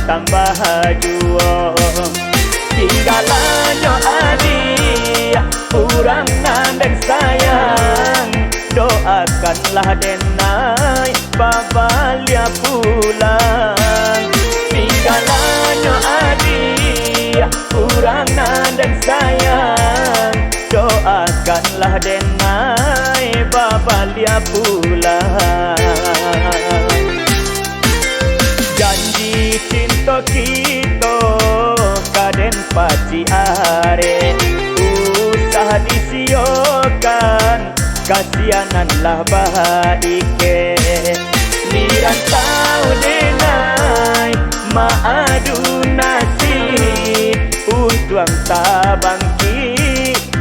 tambah juo. Tinggalanyo adi urang nandeng sayang, doakanlah denai babalia pulang. Tinggalanyo adi urang nandeng sayang, doakanlah denai babalia pulang. Janji cinta kita kaden paci are, usah disiokan kasihananlah baike. Dirantau denai maadu nasib, untuang tabangki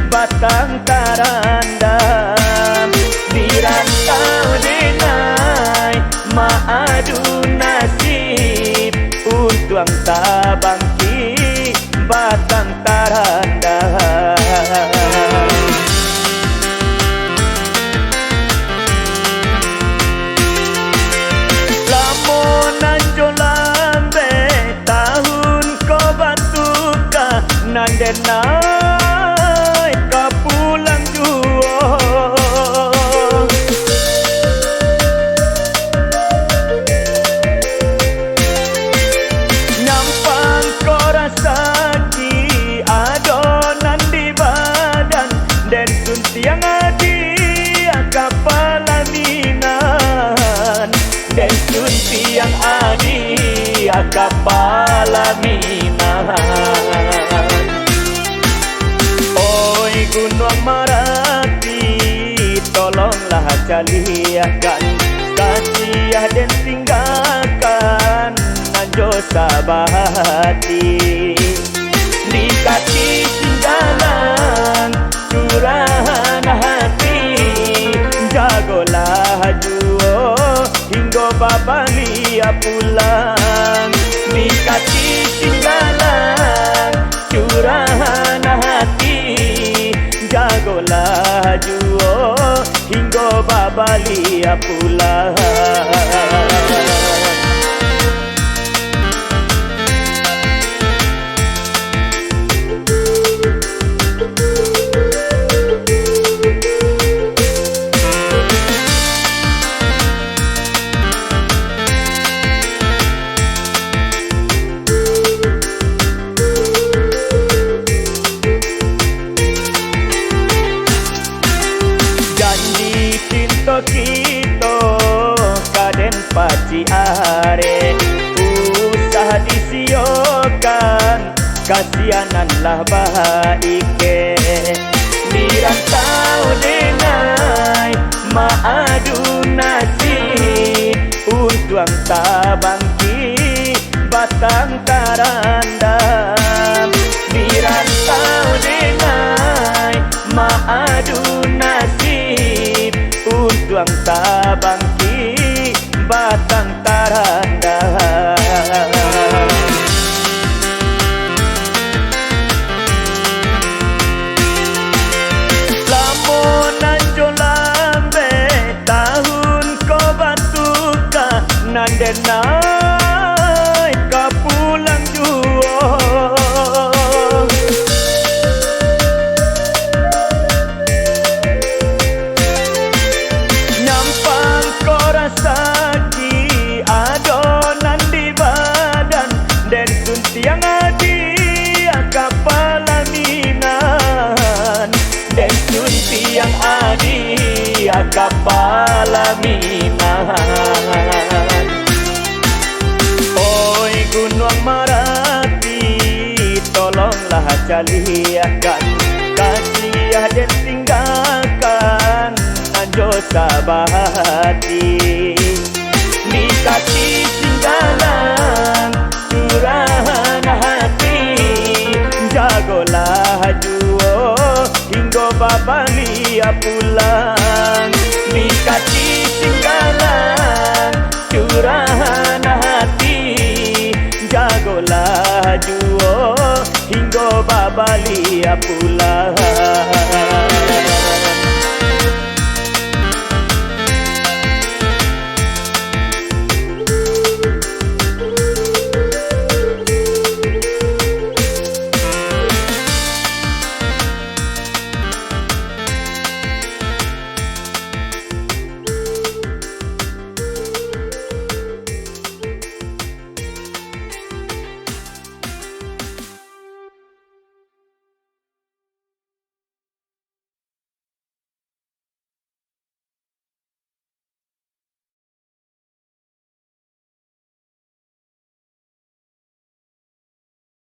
batang tarandam. Dirantau denai maadu nasib, untuang tabangki batang tarandam. Lamonan jolambe tahun ko batuka nandenai kapulang juo. Nyampang ko rasaki adonan di badan, dan suntiang adi kapala minan, dan suntiang adi kapala minan. Oi Gunung Marapi, tolonglah caliakan, kasih dan tinggalkan anjo sabahati. Dikati tinggalan curahan hati, jagolah juo hingga babalia pulang. Dikati tinggalan curahan hati, jagolah juo hingga babalia pulang. Kita kaden paci are, usah disiokan kasihananlah baike. Dirantau denai maadu nasib, untuang tabangki batang tarandam. Dirantau denai maadu nasib, untuang tabangki batang tarandam. Lamonan jolambe tahun ko batuka nandenai kapulang juo. Rasaki adonan di badan, dan suntiang adi kapala minan, dan suntiang adi kapala minan. Oi Gunung Marapi, tolonglah caliakan, kasih dan tinggalkan anjo sabahati. Dikati tinggalan curahan hati, jagolah juo hingga babalia pulang. Dikati tinggalan curahan hati, jagolah juo hingga babalia pulang.